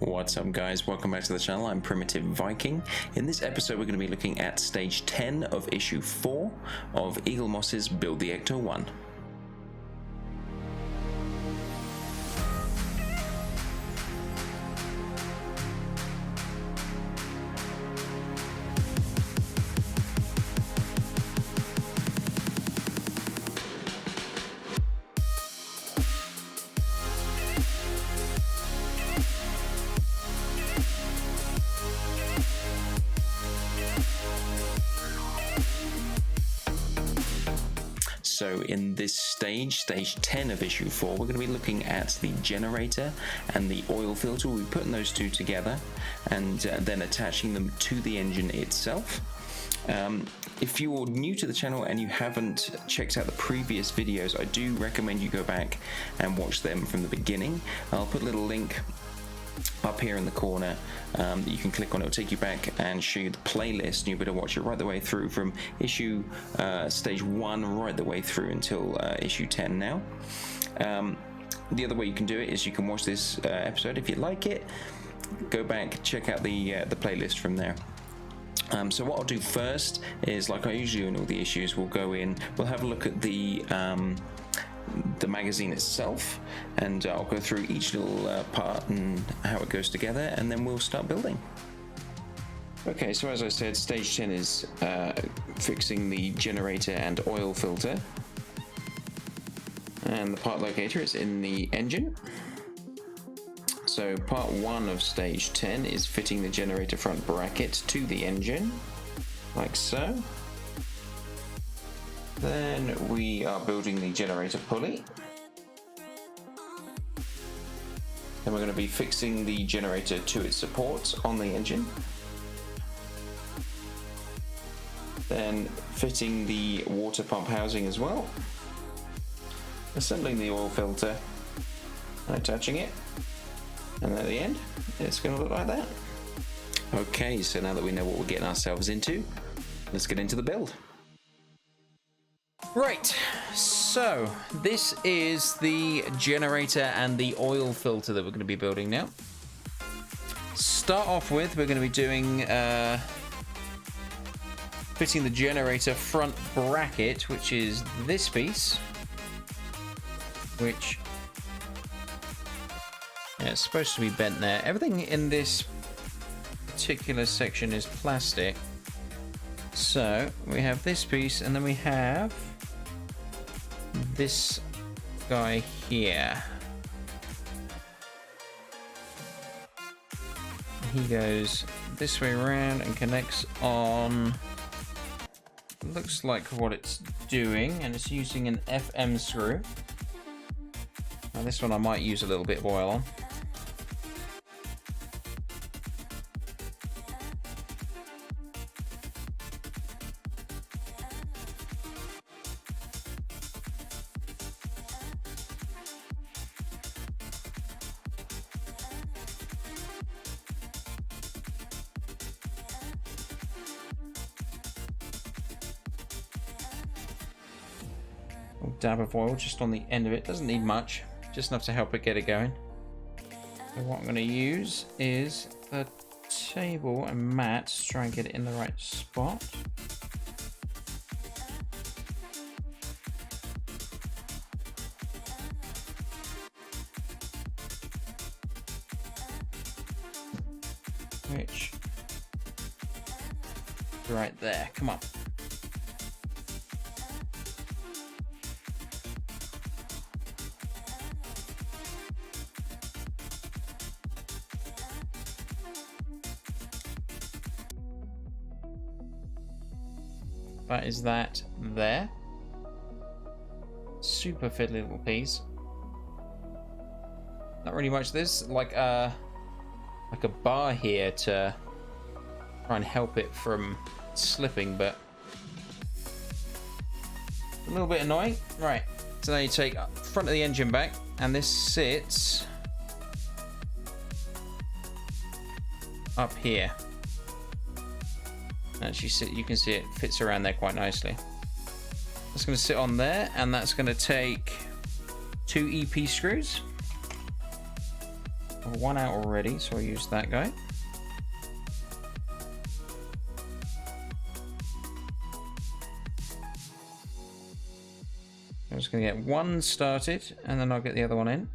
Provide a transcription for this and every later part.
What's up guys, welcome back to the channel. I'm Primitive Viking. In this episode we're going to be looking at stage 10 of issue 4 of Eaglemoss's Build the Ecto 1. So in this stage 10 of issue 4, we're going to be looking at the generator and the oil filter. We'll be putting those two together and then attaching them to the engine itself. If you're new to the channel and you haven't checked out the previous videos, I do recommend you go back and watch them from the beginning. I'll put a little link up here in the corner that you can click on. It will take you back and show you the playlist, and you'll be able to watch it right the way through from issue stage 1 right the way through until issue 10 now. The other way you can do it is you can watch this episode. If you like it, go back, check out the playlist from there. So what I'll do first is, like I usually do in all the issues, we'll go in, we'll have a look at the magazine itself, and I'll go through each little part and how it goes together, and then we'll start building. Okay, so as I said, stage 10 is fixing the generator and oil filter, and the part locator is in the engine. So part 1 of stage 10 is fitting the generator front bracket to the engine, like so. Then we are building the generator pulley. Then we're going to be fixing the generator to its supports on the engine. Then fitting the water pump housing as well. Assembling the oil filter and attaching it. And at the end, it's going to look like that. Okay, so now that we know what we're getting ourselves into, let's get into the build. Right, so this is the generator and the oil filter that we're going to be building now. Start off with, we're going to be doing fitting the generator front bracket, which is this piece, which it's supposed to be bent there. Everything in this particular section is plastic. So we have this piece, and then we have this guy here. He goes this way around and connects on, looks like what it's doing, and it's using an FM screw. Now this one I might use a little bit of oil on. Dab of oil just on the end of it, doesn't need much, just enough to help it get it going. So what I'm going to use is the table and mat to try and get it in the right spot. Which, right there, come on. That is that there. Super fiddly little piece. Not really much. There's like a bar here to try and help it from slipping, but a little bit annoying. Right. So now you take front of the engine back, and this sits up here. Actually, you can see it fits around there quite nicely. That's going to sit on there, and that's going to take 2 EP screws. have one out already, so I'll use that guy. I'm just going to get one started, and then I'll get the other one in.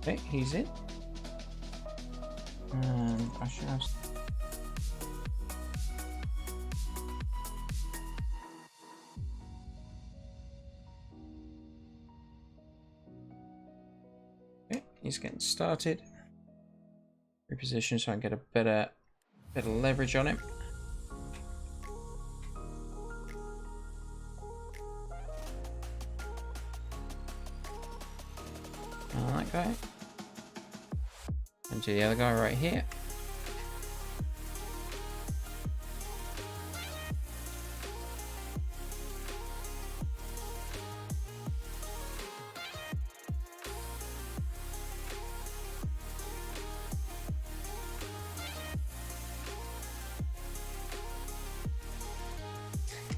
Okay, he's in. And I should have... Okay, he's getting started. Reposition so I can get a better leverage on him. That guy. And to the other guy right here.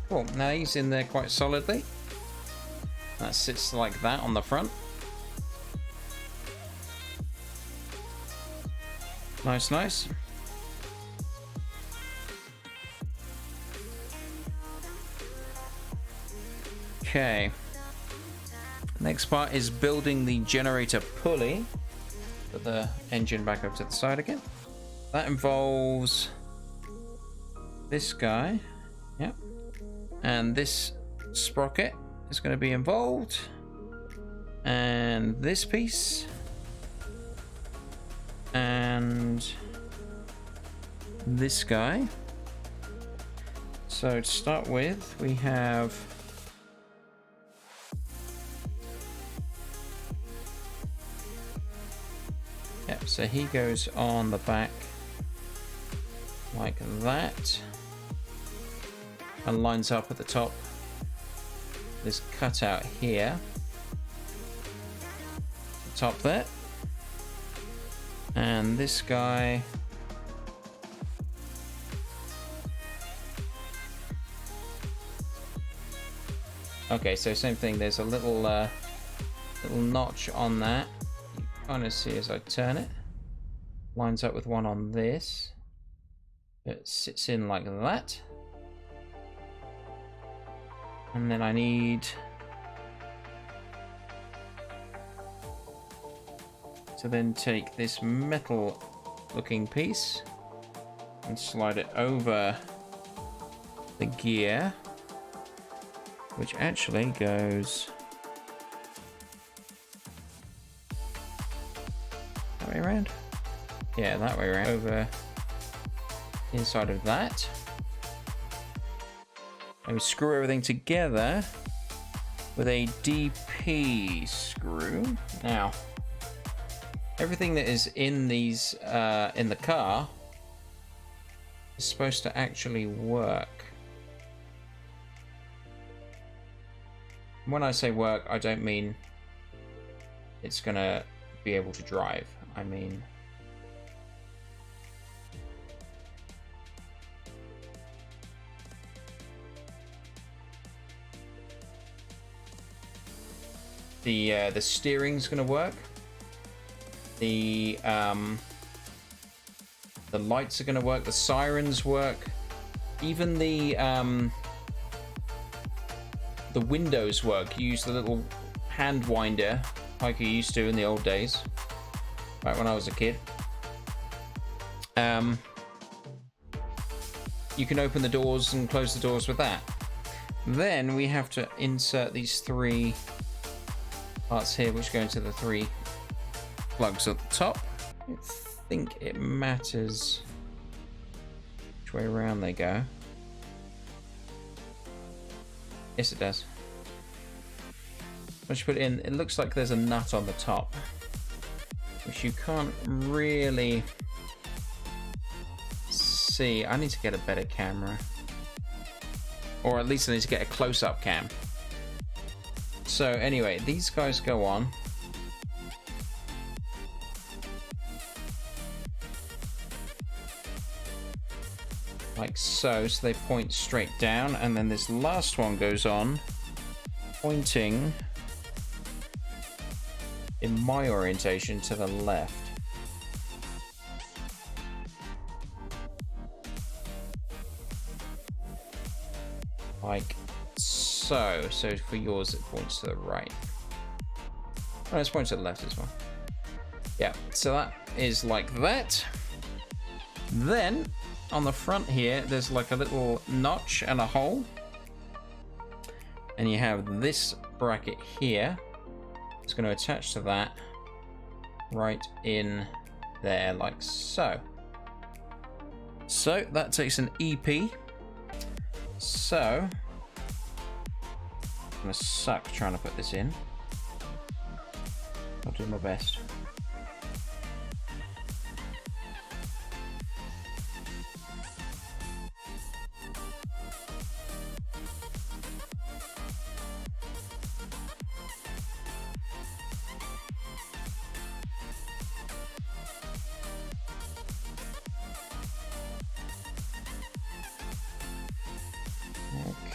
Cool, now he's in there quite solidly. That sits like that on the front. Nice, nice. Okay. Next part is building the generator pulley. Put the engine back up to the side again. That involves this guy. Yep. And this sprocket is going to be involved. And this piece. And this guy. So to start with, we have so he goes on the back like that and lines up at the top. This cutout here, the top there, and this guy okay, so same thing, there's a little little notch on that. You kind of see as I turn it, lines up with one on this. It sits in like that. And then I need to then take this metal looking piece and slide it over the gear, which actually goes that way around. Yeah, that way around, over inside of that. And we screw everything together with a DP screw. Now, everything that is in these in the car is supposed to actually work. When I say work, I don't mean it's gonna be able to drive. I mean the steering's gonna work. The lights are gonna work. The sirens work. Even the windows work. You use the little hand winder like you used to in the old days, back when I was a kid. You can open the doors and close the doors with that. Then we have to insert these three parts here, which go into the three plugs at the top. I don't think it matters which way around they go. Yes, it does. Once you put it in, it looks like there's a nut on the top, which you can't really see. I need to get a better camera, or at least I need to get a close-up cam. So anyway, these guys go on. like so, so they point straight down, and then this last one goes on pointing in my orientation to the left. Like so. So for yours it points to the right. Oh, it's pointing to the left as well. Yeah, so that is like that. Then on the front here, there's like a little notch and a hole. And you have this bracket here. It's going to attach to that right in there, like so. So that takes an EP. So I'm going to suck trying to put this in. I'll do my best.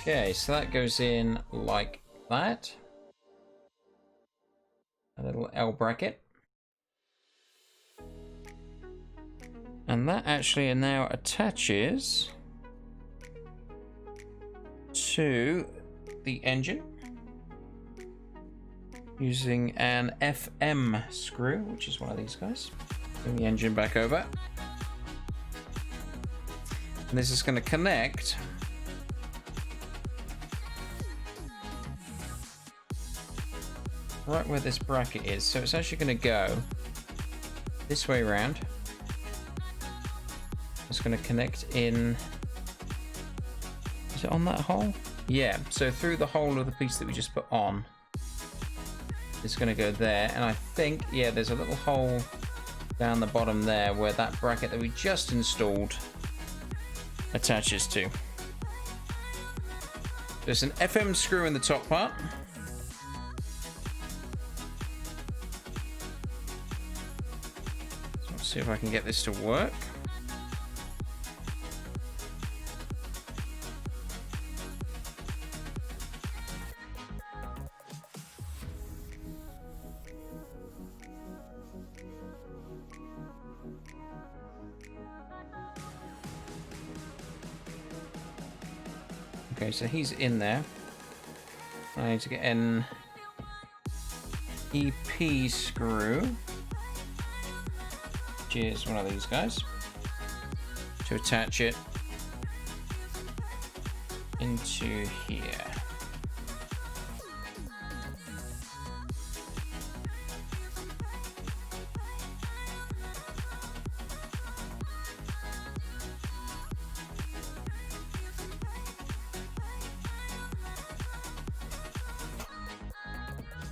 Okay, so that goes in like that. A little L bracket. And that actually now attaches to the engine using an FM screw, which is one of these guys. Bring the engine back over. And this is going to connect right where this bracket is. So it's actually going to go this way around. It's going to connect in. Is it on that hole? Yeah, so through the hole of the piece that we just put on. It's going to go there. And I think, yeah, there's a little hole down the bottom there where that bracket that we just installed attaches to. There's an FM screw in the top part. So let's see if I can get this to work. Okay, so he's in there. I need to get an EP screw, which is one of these guys, to attach it into here.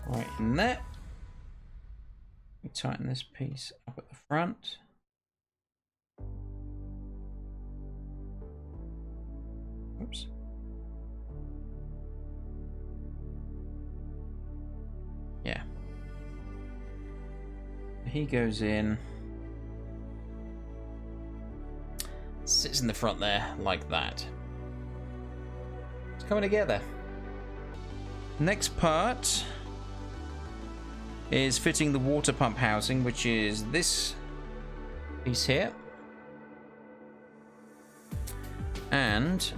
Right in there. We tighten this piece up at the front. Oops. Yeah. He goes in. Sits in the front there like that. It's coming together. Next part is fitting the water pump housing, which is this piece here. And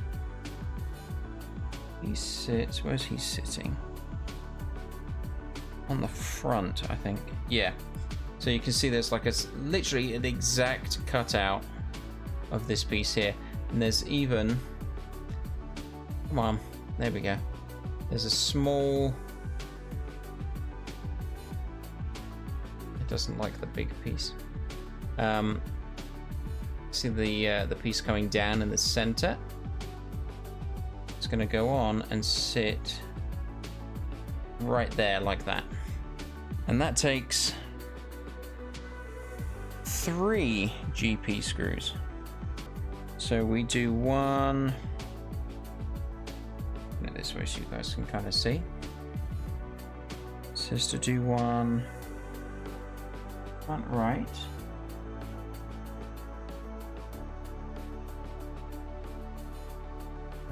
he sits, where's he sitting? On the front, I think. Yeah. So you can see there's like literally an exact cutout of this piece here. And there's even, come on, there we go. There's a small, doesn't like the big piece. See the piece coming down in the center. It's going to go on and sit right there like that, and that takes 3 GP screws. So we do one. This way so you guys can kind of see. It says to do one front right,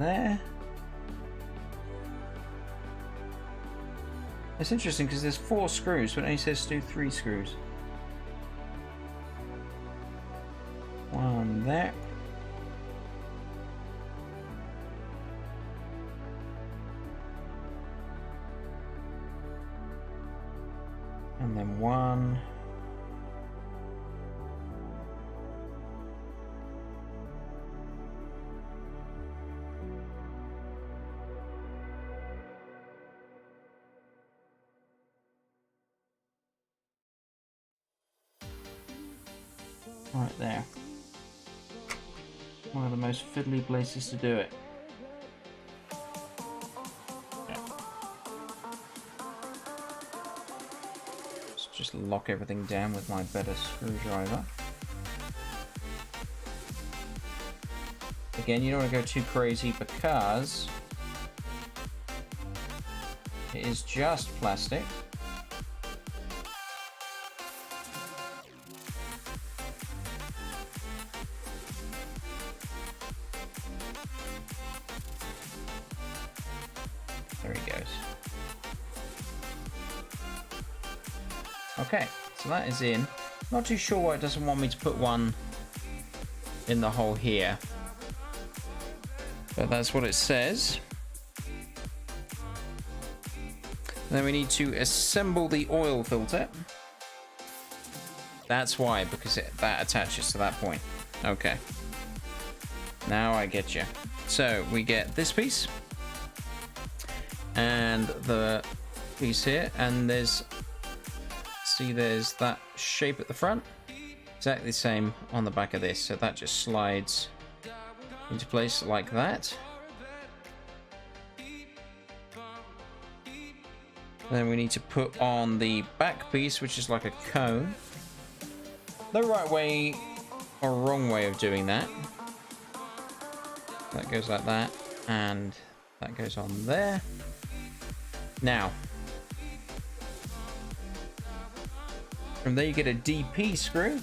there. It's interesting because there's 4 screws, but it only says do 3 screws. 1 there. And then 1. Right there. One of the most fiddly places to do it. Let's just lock everything down with my better screwdriver. Again, you don't want to go too crazy because it is just plastic. There he goes. Okay, so that is in. Not too sure why it doesn't want me to put one in the hole here. But that's what it says. Then we need to assemble the oil filter. That's why, because that attaches to that point. Okay. Now I get you. So we get this piece. And the piece here. And there's that shape at the front. Exactly the same on the back of this. So that just slides into place like that. Then we need to put on the back piece, which is like a cone. No right way or wrong way of doing that. That goes like that, and that goes on there. Now, from there you get a DP screw,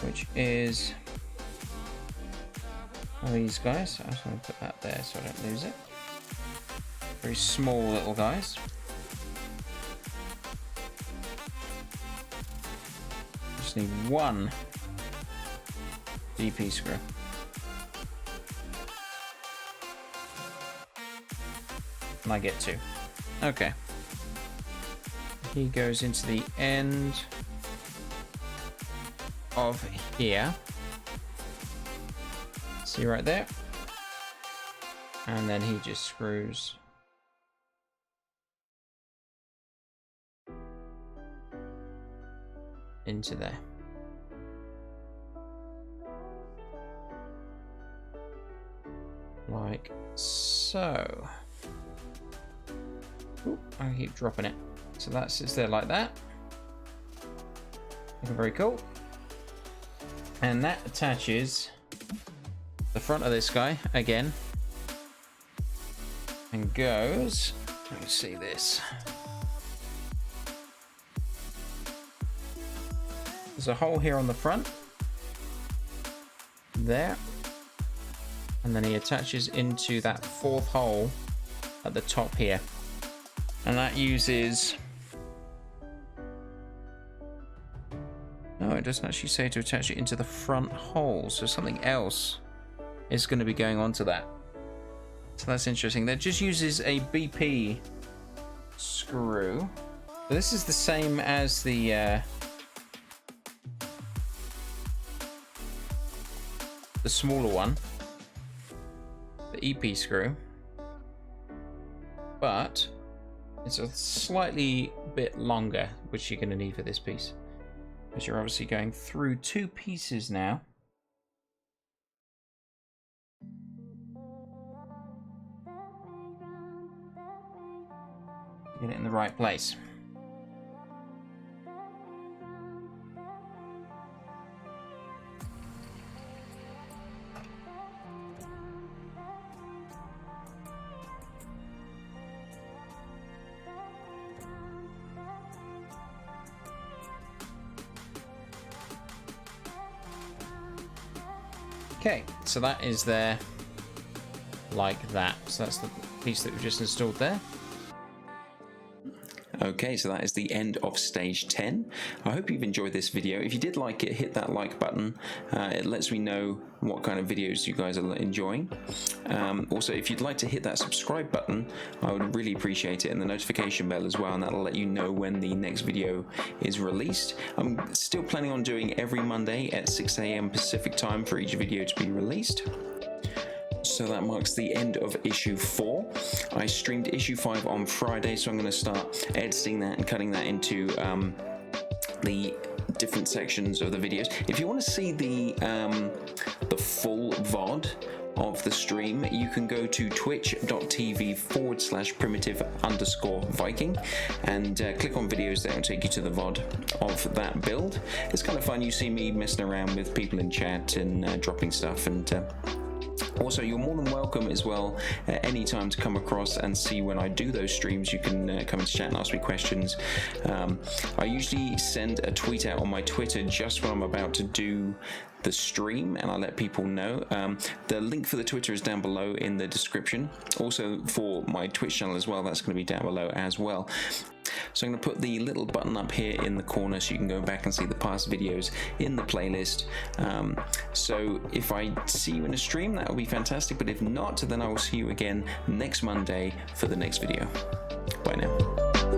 which is one of these guys. I just want to put that there so I don't lose it. Very small little guys. Just need one DP screw. And I get 2. Okay. He goes into the end of here. See right there? And then he just screws into there. Like so. Ooh, I keep dropping it. So that sits there like that. Looking very cool. And that attaches the front of this guy again. And goes, let me see this. There's a hole here on the front. There. And then he attaches into that 4th hole at the top here. And that uses... No, it doesn't actually say to attach it into the front hole. So something else is going to be going on to that. So that's interesting. That just uses a BP screw. So this is the same as the smaller one, the EP screw, but it's a slightly bit longer, which you're going to need for this piece, because you're obviously going through 2 pieces now. Get it in the right place. Okay, so that is there. like that. So that's the piece that we've just installed there. Okay, so that is the end of stage 10. I hope you've enjoyed this video. If you did like it, hit that like button. It lets me know what kind of videos you guys are enjoying. Also, if you'd like to hit that subscribe button, I would really appreciate it, and the notification bell as well, and that'll let you know when the next video is released. I'm still planning on doing every Monday at 6 AM Pacific time for each video to be released. So that marks the end of issue 4. I streamed issue 5 on Friday, so I'm going to start editing that and cutting that into the different sections of the videos. If you want to see the full VOD of the stream, you can go to twitch.tv/primitive_Viking and click on videos. That will take you to the VOD of that build. It's kind of fun. You see me messing around with people in chat and dropping stuff, and also, you're more than welcome as well at any time to come across and see when I do those streams. You can come into chat and ask me questions. I usually send a tweet out on my Twitter just when I'm about to do the stream, and I let people know. The link for the Twitter is down below in the description. Also for my Twitch channel as well, that's going to be down below as well. So I'm going to put the little button up here in the corner so you can go back and see the past videos in the playlist. So if I see you in a stream, that will be fantastic, but if not, then I will see you again next Monday for the next video. Bye now.